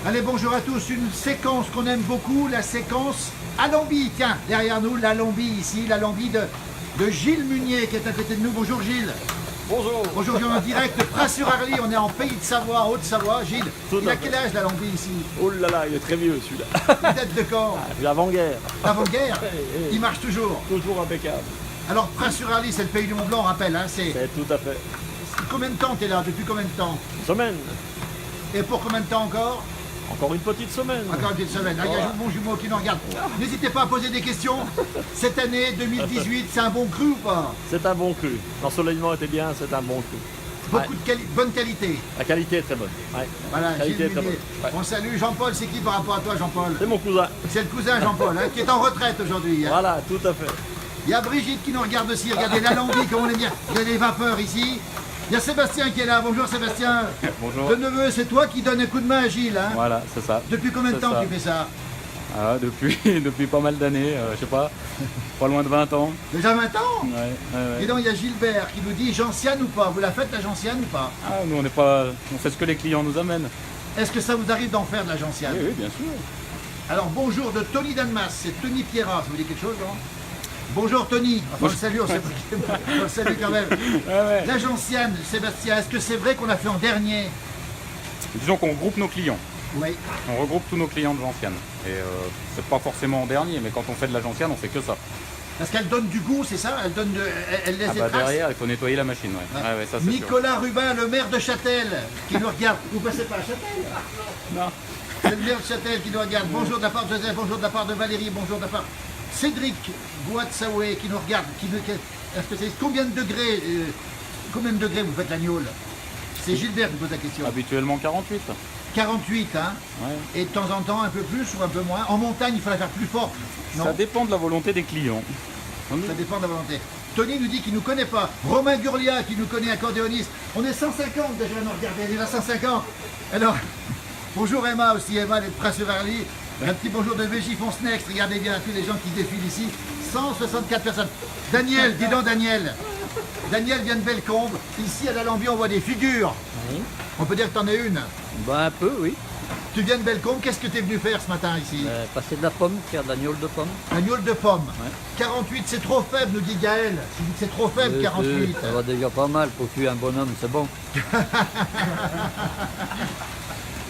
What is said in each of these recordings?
Allez, bonjour à tous. Une séquence qu'on aime beaucoup, la séquence Alambi. Tiens, derrière nous, l'Alambi ici, l'Alambi de Gilles Munier qui est à côté de nous. Bonjour Gilles. Bonjour. Bonjour, Gilles, en direct de Pras-sur-Arly. On est en Pays de Savoie, en Haute-Savoie. Gilles, il a quel âge l'Alambi ici? Oh là là, il est très vieux celui-là. Une tête de corps. L'avant-guerre. L'avant-guerre. Il marche toujours. Toujours impeccable. Alors, Pras-sur-Arly, c'est le pays du Mont Blanc, on rappelle. Hein, C'est tout à fait. Combien de temps tu es là? Depuis combien de temps? Une semaine. Et pour combien de temps encore? Encore une petite semaine. Encore une petite semaine. Là, il y a un bon jumeau qui nous regarde. N'hésitez pas à poser des questions. Cette année 2018, c'est un bon cru ou pas? C'est un bon cru. L'ensoleillement était bien, c'est un bon cru. Beaucoup de bonne qualité. La qualité est très bonne. Ouais. Voilà, La qualité Gilles est très Munier. bonne. Ouais. On salue Jean-Paul, c'est qui par rapport à toi Jean-Paul? C'est mon cousin. C'est le cousin Jean-Paul, hein, qui est en retraite aujourd'hui. Hein. Voilà, tout à fait. Il y a Brigitte qui nous regarde aussi, regardez l'Alambi, comme on aime bien. Il y a des vapeurs ici. Il y a Sébastien qui est là, bonjour Sébastien. Bonjour. Le neveu, c'est toi qui donne un coup de main à Gilles. Hein. Voilà, c'est ça. Depuis combien de C'est temps ça. tu fais ça? Depuis pas mal d'années, je sais pas loin de 20 ans. Déjà 20 ans? Ouais. Et donc il y a Gilbert qui nous dit gentiane ou pas? Vous la faites la gentiane ou pas? Ah, nous on fait ce que les clients nous amènent. Est-ce que ça vous arrive d'en faire de la gentiane? Oui, bien sûr. Alors bonjour de Tony Danmas, c'est Tony Pierrat, ça vous dit quelque chose non? Bonjour Tony, enfin, on le salue, on le salue quand même. Ouais. La gentiane, Sébastien, est-ce que c'est vrai qu'on a fait en dernier? Disons qu'on regroupe nos clients. Oui. On regroupe tous nos clients de gentiane. Et c'est pas forcément en dernier, mais quand on fait de la gentiane, on fait que ça. Parce qu'elle donne du goût, c'est ça? Elle laisse Ah des bah traces. derrière, il faut nettoyer la machine, ouais. Ah. Ouais, ça c'est sûr. Nicolas Rubin, le maire de Châtel, qui nous regarde. Vous passez pas à Châtel? Non. C'est le maire de Châtel qui nous regarde. Bonjour de la part de Joseph, bonjour de la part de Valérie, bonjour de la part Cédric Boatsaoué qui nous regarde. Est-ce que c'est combien de degrés vous faites l'agneau? C'est Gilbert qui pose la question. Habituellement 48. 48, hein? Ouais. Et de temps en temps un peu plus ou un peu moins. En montagne, il faut la faire plus forte. Non, Ça dépend de la volonté des clients. ça dépend de la volonté. Tony nous dit qu'il ne nous connaît pas. Romain Gurlia qui nous connaît, accordéoniste. On est 150 déjà à nous regarder. Elle est là 150. Alors, bonjour Emma aussi. Emma, elle est de Pras-sur-Arly. Un petit bonjour de Végifonsnex. Regardez bien tous les gens qui défilent ici. 164 personnes. Daniel, dis donc Daniel. Daniel vient de Bellecombe. Ici à l'Alambi, on voit des figures. Oui. On peut dire que tu en es une. Ben, un peu, oui. Tu viens de Bellecombe. Qu'est-ce que tu es venu faire ce matin ici? Passer de la pomme, faire de la gnôle de pomme. Un gnôle de pomme. 48, c'est trop faible, nous dit Gaël. Tu dis que c'est trop faible, 48. Ça va déjà pas mal pour tuer un bonhomme, c'est bon.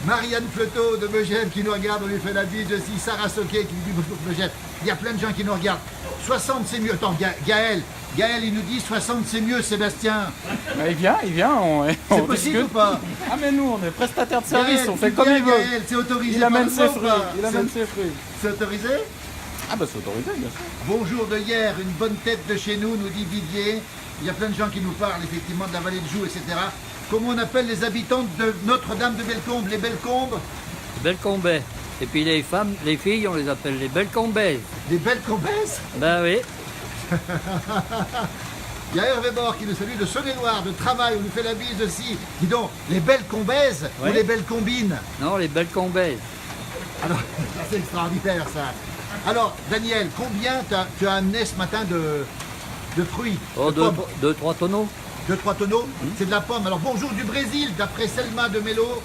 Marianne Fleuteau de Megève qui nous regarde, on lui fait la bise aussi. Sarah Soquet qui nous dit bonjour Megève. Il y a plein de gens qui nous regardent. 60 c'est mieux. Attends, Gaël, il nous dit 60 c'est mieux, Sébastien. Bah, il vient, on C'est possible discute. ou pas? Ah mais nous, on est prestataire de service, Gaël, on fait tu comme viens, il veut. Gaël, c'est autorisé. Il amène par ses le fruits. pas. Il amène ses fruits. C'est autorisé? Ah bah c'est autorisé, bien sûr. Bonjour de hier, une bonne tête de chez nous dit Didier. Il y a plein de gens qui nous parlent effectivement de la vallée de Joux, etc. Comment on appelle les habitants de Notre-Dame de Bellecombe? Les Bellecombes? Bellecombais. Et puis les femmes, les filles, on les appelle les Bellecombaises. Les Bellecombaises? Ben oui. Il y a Hervé Bord qui nous salue de Saône-et-Loire, de travail, on nous fait la bise aussi. Dis donc, les Bellecombaises ou Ouais. les Bellecombines? Non, les Bellecombaises. Alors, c'est extraordinaire ça. Alors, Daniel, combien tu as amené ce matin de fruits? Oh, de pommes? 2-3 tonneaux. 2-3 tonneaux? C'est de la pomme. Alors, bonjour du Brésil, d'après Selma de Mélo.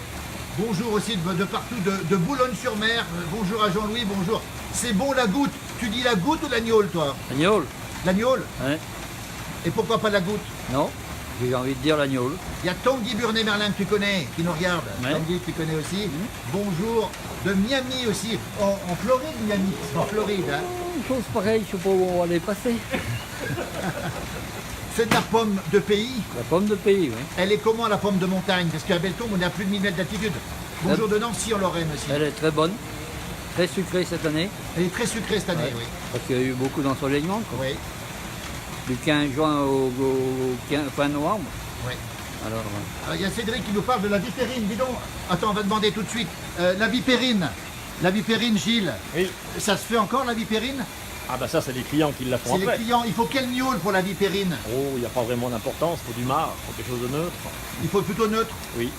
Bonjour aussi de partout, de Boulogne-sur-Mer. Bonjour à Jean-Louis, bonjour. C'est bon la goutte. Tu dis la goutte ou la gnôle, toi? La gnôle. La gnôle? Hein? Et pourquoi pas la goutte? Non, j'ai envie de dire la gnôle. Il y a Tanguy Burnet-Merlin que tu connais, qui nous regarde. Ouais. Tanguy, tu connais aussi. Bonjour de Miami aussi. En Floride, Miami. En Floride, hein. Une chose pareille, je sais pas où on va les passer. C'est de la pomme de pays. La pomme de pays, oui. Elle est comment la pomme de montagne? Parce qu'à Bellecombe, on est à plus de 1000 mètres d'altitude. Bonjour de Nancy en Lorraine aussi. Elle est très bonne. Très sucrée cette année. Elle est très sucrée cette année, Ouais. oui. Parce qu'il y a eu beaucoup d'ensoleillement. quoi. Oui, Du 15 juin au fin novembre. oui. Alors, Alors, il y a Cédric qui nous parle de la vipérine. Dis donc. Attends, on va demander tout de suite. La vipérine. La vipérine, Gilles. Oui. Ça se fait encore la vipérine? Ah bah ça, c'est les clients qui la font C'est les après. clients. Il faut quel gnôle pour la vipérine? Oh, il n'y a pas vraiment d'importance. Il faut du marc, il faut quelque chose de neutre. Il faut plutôt neutre. Oui.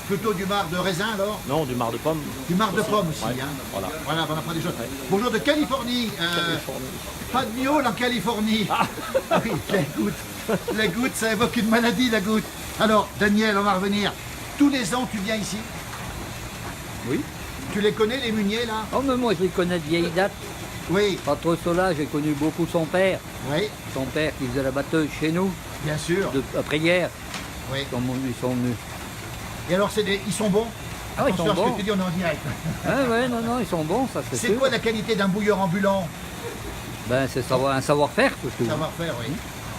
Plutôt du marc de raisin alors? Non, du marc de pomme. Du marc de pomme aussi. Ouais, Hein. voilà. Voilà, on apprend des choses. Bonjour de Californie. Californie. Pas de gnôle en Californie. Oui, la goutte. La goutte, ça évoque une maladie, la goutte. Alors, Daniel, on va revenir. Tous les ans, tu viens ici? oui. Tu les connais, les meuniers, là? Oh, mais moi, je les connais de vieille date. Oui, Entre cela, j'ai connu beaucoup son père. oui, Son père qui faisait la batteuse chez nous, bien sûr. après hier. Oui. Ils sont venus. Et alors, ils sont bons? Ah, ils sont Attention à ce bons. que tu dis, on est en direct. Ouais, non, ils sont bons, ça c'est C'est sûr. quoi la qualité d'un bouilleur ambulant? Ben, c'est un savoir-faire, surtout. Savoir-faire, oui.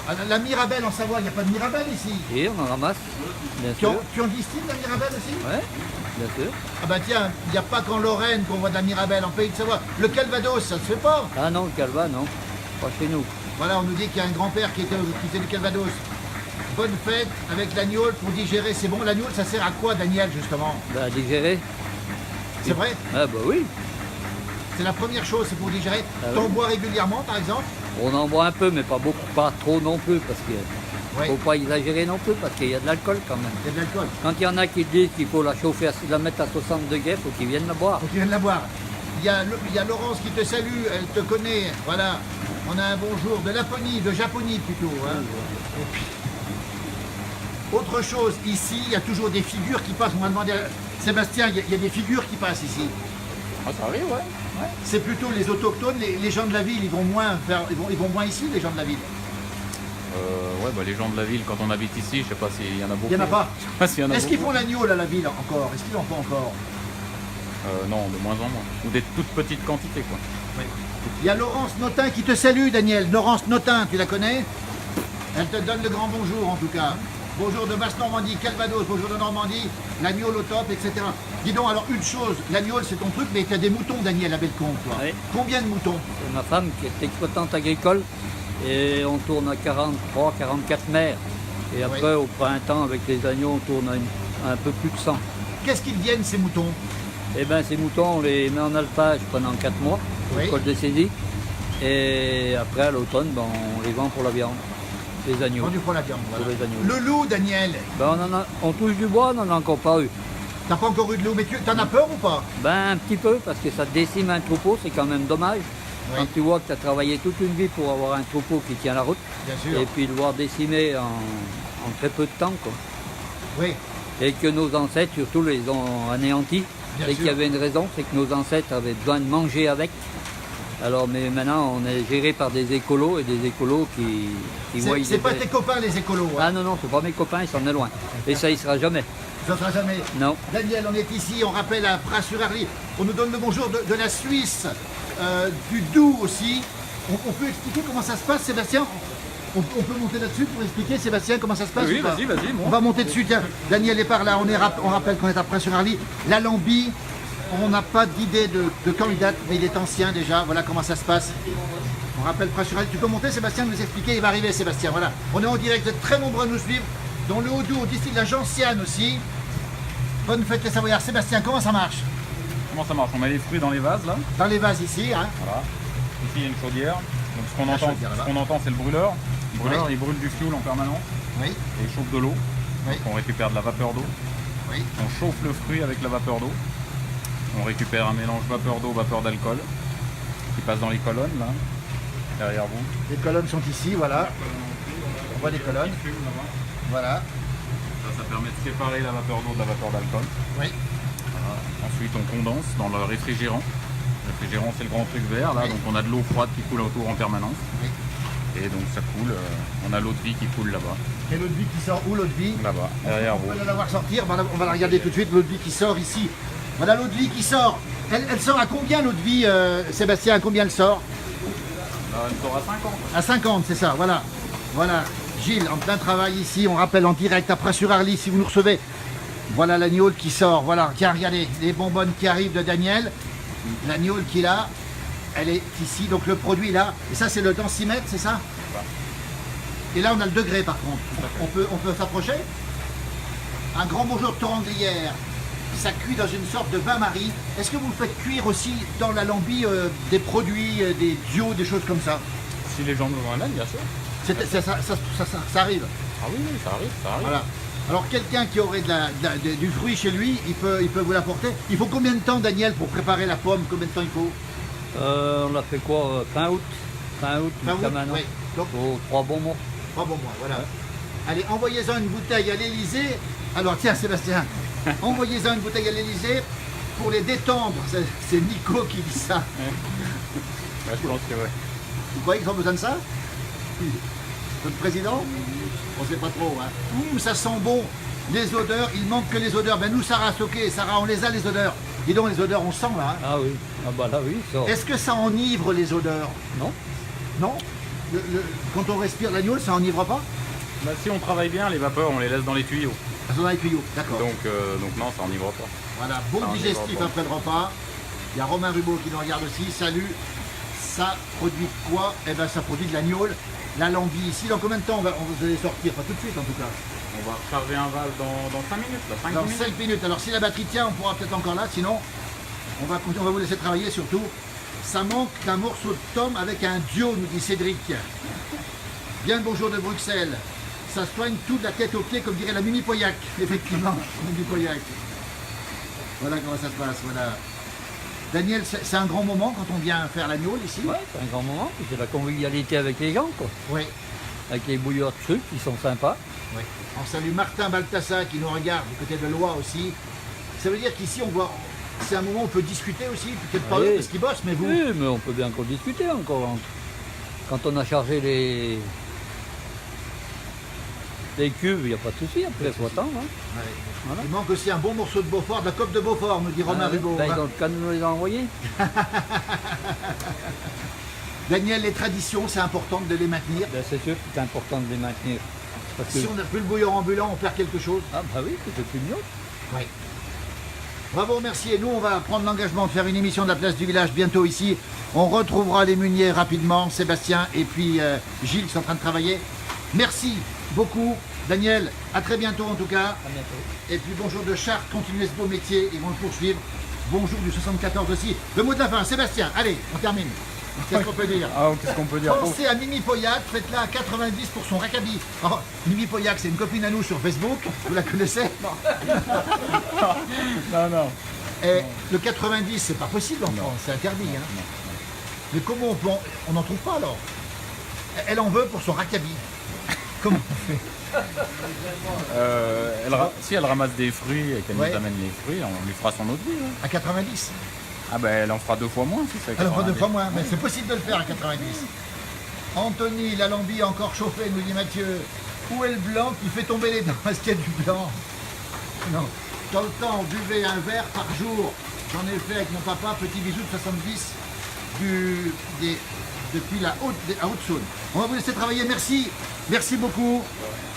Ah, la Mirabelle en Savoie, il n'y a pas de Mirabelle ici. Et on en ramasse, bien Tu en, sûr. tu en distilles de la Mirabelle aussi? Ouais, bien sûr. Ah bah tiens, il n'y a pas qu'en Lorraine qu'on voit de la Mirabelle, en Pays de Savoie. Le Calvados, ça se fait pas. Ah non, le calva, non. Pas chez nous. Voilà, on nous dit qu'il y a un grand-père qui fait du Calvados. Bonne fête avec l'agneau pour digérer, c'est bon. L'agneau, ça sert à quoi, Daniel, justement? Ben, à digérer. C'est vrai? Ah bah oui. C'est la première chose, c'est pour digérer. Ah T'en oui. bois régulièrement, par exemple? On en boit un peu, mais pas beaucoup, pas trop non plus, parce qu'il Oui, faut pas exagérer non plus, parce qu'il y a de l'alcool quand même. il y a de l'alcool. Quand il y en a qui disent qu'il faut la chauffer, la mettre à 60 degrés, il faut qu'ils viennent la boire. Donc il vient de la boire. Il y a Laurence qui te salue, elle te connaît. Voilà, on a un bonjour de Laponie, de Japonie plutôt. Hein. Et puis, autre chose, ici, il y a toujours des figures qui passent. On m'a demandé à Sébastien, il y a des figures qui passent ici. Ah, ça arrive, ouais. C'est plutôt les autochtones, les gens de la ville, ils vont moins moins ici, les gens de la ville. Ouais, bah, les gens de la ville, quand on habite ici, je sais pas s'il y en a beaucoup. Il n'y en a pas. Je sais pas s'il y en a Est-ce qu'ils beaucoup. font l'agneau là, la ville encore? Est-ce qu'ils en font encore? Non, de moins en moins. Ou des toutes petites quantités, quoi. Il y a Laurence Notin qui te salue, Daniel. Laurence Notin, tu la connais? Elle te donne le grand bonjour en tout cas. Bonjour de Basse-Normandie, Calvados, bonjour de Normandie, l'agneau au top, etc. Dis donc, alors une chose, l'agneau c'est ton truc, mais tu as des moutons, Daniel, à Bellecombe, toi. Oui. Combien de moutons? C'est ma femme qui est exploitante agricole et on tourne à 43, 44 mères. Et après, au printemps, avec les agneaux, on tourne à un peu plus de 100. Qu'est-ce qu'ils deviennent ces moutons? Et bien, ces moutons, on les met en alpage pendant 4 mois, Oui. au col de saisie. Et après, à l'automne, ben, on les vend pour la viande, les agneaux. Vendu pour la viande, voilà. Pour les agneaux. Le loup, Daniel, Ben, on touche du bois, on n'en a encore pas eu. t'as pas encore eu de loup, mais t'en as peur ou pas? Ben, un petit peu, parce que ça décime un troupeau, c'est quand même dommage. Oui. Quand tu vois que tu as travaillé toute une vie pour avoir un troupeau qui tient la route, Bien sûr. et puis le voir décimer en très peu de temps, quoi. Oui, Et que nos ancêtres, surtout, les ont anéantis. Bien C'est sûr. qu'il y avait une raison, c'est que nos ancêtres avaient besoin de manger avec. Alors, mais maintenant, on est géré par des écolos et des écolos qui voient... c'est pas tes copains les écolos, hein. Ah non, c'est pas mes copains, ils s'en est loin. Et ça, il sera jamais. Ça sera jamais. Non. Daniel, on est ici, on rappelle à Pras-sur-Arly. On nous donne le bonjour de la Suisse, du Doubs aussi. On peut expliquer comment ça se passe, Sébastien? On peut monter là-dessus pour expliquer, Sébastien, comment ça se passe? Oui, ou pas vas-y, On va monter dessus, tiens. Daniel est par là, on rappelle qu'on est à Pras-sur-Arly. La Lambie, on n'a pas d'idée de quand il date, mais il est ancien déjà. Voilà comment ça se passe. On rappelle Pras-sur-Arly. Tu peux monter, Sébastien, nous expliquer? Il va arriver, Sébastien. Voilà. On est en direct, vous êtes très nombreux à nous suivre. Dans le Haut-Doubs, on distille de la gentiane aussi. Bonne fête les Savoyards. Sébastien, comment ça marche? Comment ça marche? On met les fruits dans les vases, là. Dans les vases ici, hein. Voilà. Ici, il y a une chaudière. Donc, ce qu'on La entend, chaudière, là-bas. c'est le brûleur. Le brûleur, Oui. il brûle du fioul en permanence Oui, et il chauffe de l'eau. oui, On récupère de la vapeur d'eau. oui. On chauffe le fruit avec la vapeur d'eau. On récupère un mélange vapeur d'eau, vapeur d'alcool qui passe dans les colonnes, là, derrière vous. Les colonnes sont ici, voilà. On voit les colonnes. Qui fume, là-bas. Voilà. Ça permet de séparer la vapeur d'eau de la vapeur d'alcool. Oui, Ensuite, on condense dans le réfrigérant. Le réfrigérant, c'est le grand truc vert, là. Oui. Donc, on a de l'eau froide qui coule autour en permanence. oui. Et donc, ça coule. On a l'eau de vie qui coule là-bas. Et l'eau de vie qui sort où, l'eau de vie? Là-bas, derrière On vous. va la voir sortir, on va la regarder tout de suite, l'eau de vie qui sort ici. Voilà l'eau de vie qui sort. Elle sort à combien l'eau de vie, Sébastien? À combien elle sort? Elle sort à 50. À 50, c'est ça, voilà. Voilà, Gilles, en plein travail ici, on rappelle en direct à Pras-sur-Arly, si vous nous recevez. Voilà l'agneau qui sort, voilà, tiens, regardez, les bonbonnes qui arrivent de Daniel. L'agneau qui est là, elle est ici, donc le produit là. Et ça, c'est le densimètre, c'est ça? Et là, on a le degré par contre. On peut s'approcher? Un grand bonjour de Toranglière. Ça cuit dans une sorte de bain-marie. Est-ce que vous faites cuire aussi dans la lambie des produits, des dios, des choses comme ça? Si les gens nous en bien sûr. Ça arrive. Ah oui, ça arrive, ça arrive. Voilà. Alors quelqu'un qui aurait du fruit chez lui, il peut vous l'apporter. Il faut combien de temps, Daniel, pour préparer la pomme? Combien de temps il faut? On l'a fait quoi? Fin août? Fin août, Fin août, jusqu'à maintenant. oui. Donc, Pour 3 bons mois. 3 bons mois, voilà. Allez, envoyez-en une bouteille à l'Elysée. Alors tiens, Sébastien, envoyez-en une bouteille à l'Elysée. pour les détendre. C'est Nico qui dit ça. Ouais, je pense que ouais. Vous croyez qu'ils ont besoin de ça? Notre président? On ne sait pas trop. Hein. Ouh, ça sent bon. Les odeurs, il manque que les odeurs. Ben nous, Sarah, c'est ok. Sarah, on les a, les odeurs. Dis donc, les odeurs, on sent là. Hein. Ah oui, ah bah là oui, ça. Est-ce que ça enivre les odeurs? Non? Non? Quand on respire l'agneau, ça enivre pas? Bah, si on travaille bien, les vapeurs, on les laisse dans les tuyaux. Elles sont dans les tuyaux, d'accord. Donc non, ça enivre pas. Voilà, bon ça digestif enivre pas. après le repas. Il y a Romain Rubaud qui nous regarde aussi. Salut. Ça produit quoi? Eh ben, ça produit de l'agneau. La lambie ici. Dans combien de temps vous allez sortir? Pas tout de suite en tout cas. On va recharger un valve dans 5 minutes. Là, 5 Dans minutes. 5 minutes. Alors si la batterie tient, on pourra peut-être encore là. Sinon, on va vous laisser travailler surtout. Ça manque d'un morceau de tome avec un dio, nous dit Cédric. Bien le bonjour de Bruxelles. Ça soigne tout de la tête aux pieds, comme dirait la Mimi Poyac. Effectivement, Mimi Poyac. Voilà comment ça se passe. Voilà. Daniel, c'est un grand moment quand on vient faire l'agneau ici. Ouais, c'est un grand moment, puis c'est la convivialité avec les gens, quoi. Oui. Avec les bouilleurs de sucre qui sont sympas. Oui. On salue Martin Baltassa qui nous regarde du côté de Loire aussi. Ça veut dire qu'ici on voit. C'est un moment où on peut discuter aussi, peut-être pas Oui. eux parce qu'ils bossent, mais vous. Oui, mais on peut bien encore discuter encore. Quand on a chargé les cuves, il n'y a pas de souci, après il faut attendre. Hein. Ouais. Voilà. Il manque aussi un bon morceau de Beaufort, de la coque de Beaufort, nous dit Romain Rubaud. Ben, dans le cas de nous les envoyer. Daniel, les traditions, c'est important de les maintenir. Ben, c'est sûr que c'est important de les maintenir. Parce que... Si on n'a plus le bouillon ambulant, on perd quelque chose. Ah bah oui, c'est plus mieux. Oui. Bravo, merci. Et nous, on va prendre l'engagement de faire une émission de la place du village bientôt ici. On retrouvera les meuniers rapidement, Sébastien et puis Gilles qui sont en train de travailler. Merci beaucoup, Daniel. À très bientôt en tout cas. À bientôt. Et puis bonjour de Chartres, continuez ce beau métier, ils vont le poursuivre. Bonjour du 74 aussi. Le mot de la fin, Sébastien, allez, on termine. Qu'est-ce qu'on peut dire? Ah, qu'est-ce qu'on peut dire? Pensez à Mimi Poyac, faites-la à 90 pour son rackabi. Oh, Mimi Poyac, c'est une copine à nous sur Facebook, vous la connaissez? Non. Et le 90, c'est pas possible en France, c'est interdit. Hein. Mais comment on peut on n'en trouve pas alors? Elle en veut pour son rackabi. Comment on fait? Si elle ramasse des fruits et qu'elle Ouais. nous amène les fruits, on lui fera son autre vie. Hein. À 90? Ah ben elle en fera 2 fois moins si c'est Alors 2 90. fois moins, mais c'est possible de le faire à 90. Anthony, la lambie encore chauffée, nous dit Mathieu. Où est le blanc qui fait tomber les dents? Est-ce qu'il y a du blanc? Non. Dans le temps, on buvait un verre par jour. J'en ai fait avec mon papa, petit bisou de 70, depuis la Haute-Saône. On va vous laisser travailler, merci. Merci beaucoup.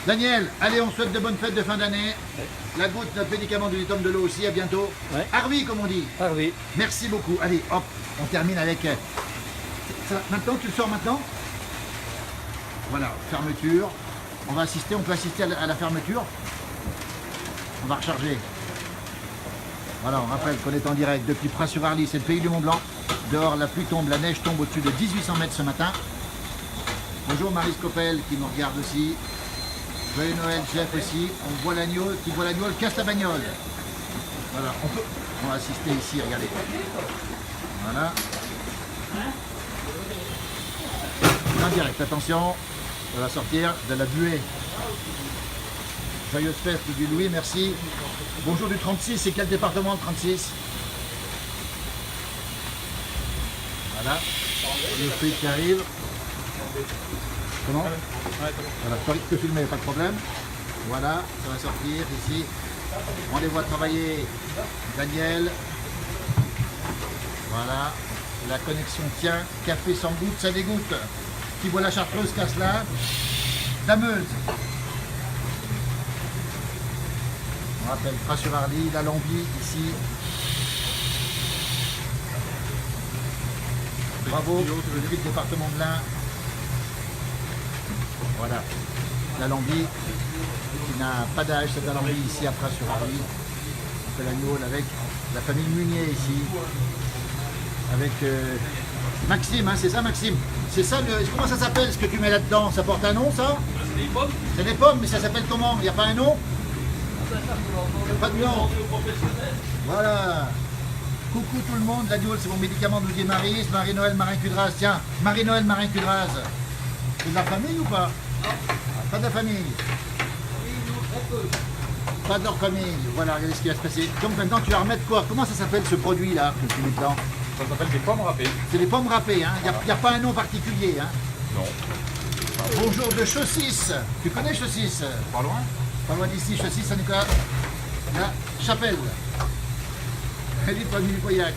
Daniel, allez, on souhaite de bonnes fêtes de fin d'année. La goutte, notre médicament du litre de l'eau aussi, à bientôt. Ouais. Harvey, comme on dit. Ah oui. Merci beaucoup. Allez, hop, on termine avec... ça, maintenant, tu le sors maintenant? Voilà, fermeture. On va assister, on peut assister à la fermeture. On va recharger. Voilà, on rappelle qu'on est en direct depuis Pras-sur-Arly, c'est le pays du Mont-Blanc. Dehors, la pluie tombe, la neige tombe au-dessus de 1800 mètres ce matin. Bonjour Marie Scopel qui nous regarde aussi. Joyeux Noël, chef aussi. On voit l'agneau, qui voit l'agneau, casse la bagnole. Voilà, on va assister ici, regardez. Voilà. En direct, attention, ça va sortir de la buée. Joyeuse fête du Louis, merci. Bonjour du 36, c'est quel département le 36? Voilà, le fruit qui arrive. Comment? Voilà, tu peux filmer, pas de problème. Voilà, ça va sortir ici. On les voit travailler. Daniel. Voilà, la connexion tient. Café sans goutte, ça dégoûte. Qui boit la chartreuse casse là. La Meuse. On rappelle Pras-sur-Arly, la Lambie ici. Bravo, le département de l'Ain. Voilà, la Lambie qui n'a pas d'âge, c'est la Lambie ici à Pras-sur-Arly. On fait l'agneau avec la famille Munier ici. Avec Maxime, hein, c'est ça Maxime? C'est ça, comment ça s'appelle ce que tu mets là-dedans? Ça porte un nom ça? C'est des pommes. C'est des pommes, mais ça s'appelle comment? Il n'y a pas un nom? Il n'y a pas de nom. Voilà. Coucou tout le monde, l'agneau c'est mon médicament, nous dit Maryse, Marie-Noël Marin-Cudras. Tiens, Marie-Noël Marin-Cudras. C'est de la famille ou pas? Pas de la famille. pas de leur famille. Voilà, regardez ce qui va se passer. Donc maintenant tu vas remettre quoi? Comment ça s'appelle ce produit là que tu mets dedans? Ça s'appelle des pommes râpées. C'est des pommes râpées, hein. Il n'y a pas un nom particulier, hein. Non. Bonjour de Chaussis. Tu connais Chaussis? Pas loin. Pas loin d'ici, Chaussis Saint-Nicolas. La Chapelle. Élite Famille du Pauillac.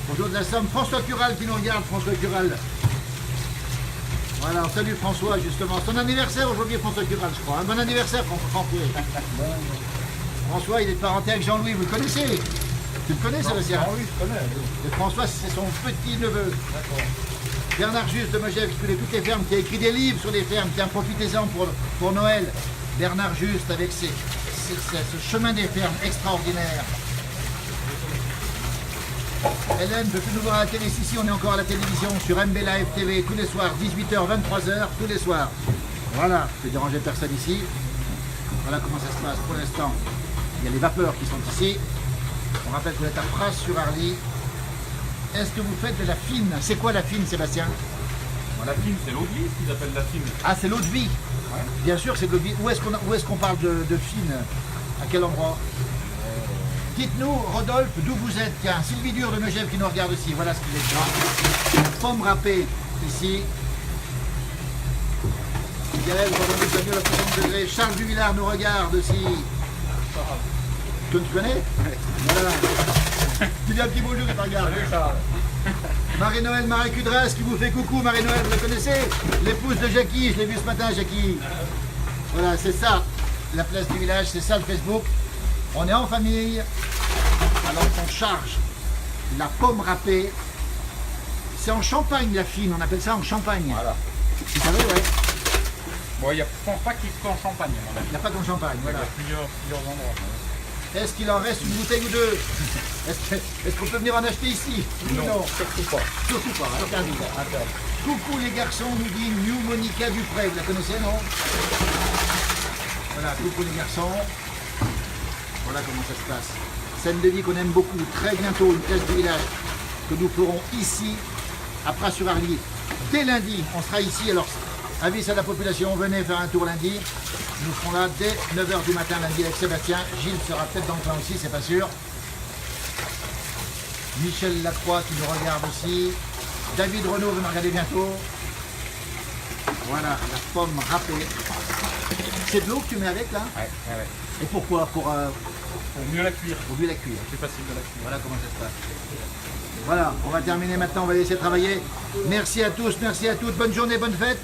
Bonjour de la Somme. François Cural qui nous regarde, François Cural. Voilà, salut François, justement. Son anniversaire aujourd'hui, François Cural, je crois. Un bon anniversaire, François. François, il est de parenté avec Jean-Louis, vous le connaissez? Tu le connais, Sébastien? Oui, je connais. Et François, c'est son petit-neveu. D'accord. Bernard Juste de Megève, qui connaît toutes les fermes, qui a écrit des livres sur les fermes. Tiens, profitez-en pour Noël. Bernard Juste, avec ce chemin des fermes extraordinaire. Hélène peut plus nous voir à la télé. Ici, on est encore à la télévision sur MB Live TV tous les soirs, 18h, 23h, tous les soirs. Voilà, je ne vais déranger personne ici. Voilà comment ça se passe pour l'instant. Il y a les vapeurs qui sont ici. On rappelle qu'on est à Pras-sur-Arly. Est-ce que vous faites de la fine? C'est quoi la fine, Sébastien? Bon, la fine, c'est l'eau de vie, ce qu'ils appellent la fine. Ah, c'est l'eau de vie. Ouais. Bien sûr, c'est de l'eau de vie. Où est-ce qu'on parle de fine? À quel endroit? Dites-nous, Rodolphe, d'où vous êtes? Tiens, Sylvie Dur de Megève qui nous regarde aussi. Voilà ce qu'il est dedans. Pommes râpées, ici. Gaël, Rodolphe, Daniel à 60 degrés. Charles Duvillard nous regarde aussi. Tu connais? Voilà. Tu dis un petit bonjour et tu regardes. Salut Charles. Marie-Noël Marie-Cudras qui vous fait coucou. Marie-Noël, vous la connaissez? L'épouse de Jackie, je l'ai vu ce matin, Jackie. Voilà, c'est ça, la place du village, c'est ça le Facebook. On est en famille, alors on charge la pomme râpée. C'est en Champagne la fine, on appelle ça en Champagne. Voilà. Vous savez, ouais. Bon, il y a, je pense pas qu'il soit en Champagne, à mon avis. Il n'y a pas qu'en Champagne, Il y voilà. a plusieurs endroits. Est-ce qu'il en reste une bouteille ou deux? Est-ce qu'on peut venir en acheter ici? Non, surtout pas. Surtout pas, interdit. Coucou les garçons, nous dit New Monica Dupré. Vous la connaissez, non? Voilà, coucou les garçons. Voilà comment ça se passe. Scène de vie qu'on aime beaucoup. Très bientôt, une place du village que nous ferons ici, à Pras-sur-Arly. Dès lundi, on sera ici. Alors, avis à la population, venez faire un tour lundi. Nous serons là dès 9h du matin lundi avec Sébastien. Gilles sera peut-être dans le coin aussi, c'est pas sûr. Michel Lacroix qui nous regarde aussi. David Renaud va nous regarder bientôt. Voilà, la pomme râpée. C'est de l'eau que tu mets avec là? Ouais. Et pourquoi? Pour mieux la cuire. mieux la cuire. C'est facile de la cuire. Voilà comment ça se passe. Voilà, on va terminer maintenant, on va laisser travailler. Merci à tous, merci à toutes, bonne journée, bonne fête.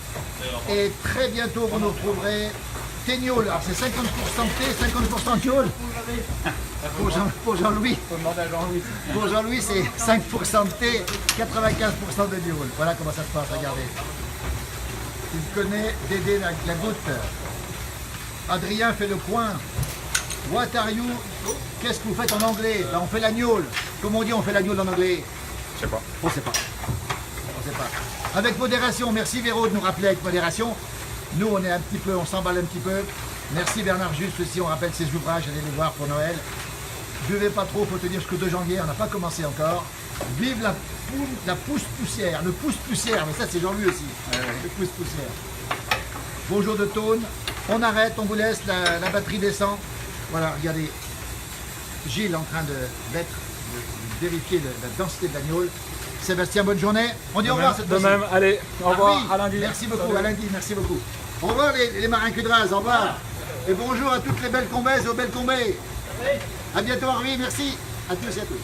Et très bientôt, vous nous retrouverez Téniol. Alors c'est 50% thé, 50% Niol. Pour Jean-Louis. Faut demander à Jean-Louis. Pour Jean-Louis, c'est 5% de thé, 95% de Niol. Voilà comment ça se passe, regardez. Tu connais Dédé la goutte. Adrien fait le coin. What are you? Qu'est-ce que vous faites en anglais? Ben, on fait la gnôle. Comment on dit on fait la gnôle en anglais? Je sais pas. On ne sait pas. On sait pas. Avec modération. Merci Véro de nous rappeler avec modération. Nous, on est un petit peu, on s'emballe un petit peu. Merci Bernard Juste aussi, on rappelle ses ouvrages, allez les voir pour Noël. Buvez pas trop, faut te dire jusqu'au 2 janvier, on n'a pas commencé encore. Vive la pousse-poussière, le pousse-poussière, mais ça c'est Jean-Louis aussi, le pousse-poussière. Bonjour de Tône, on arrête, on vous laisse, la batterie descend. Voilà, regardez, Gilles en train de vérifier la densité de l'agneau. Sébastien, bonne journée. On dit au revoir cette fois-ci. De même, allez, au revoir, Oui, à lundi. merci beaucoup, Salut. à lundi, merci beaucoup. Au revoir les marins Cudras, au revoir. Et bonjour à toutes les belles combaises et aux belles combées. À bientôt, Harvey, merci à tous et à toutes.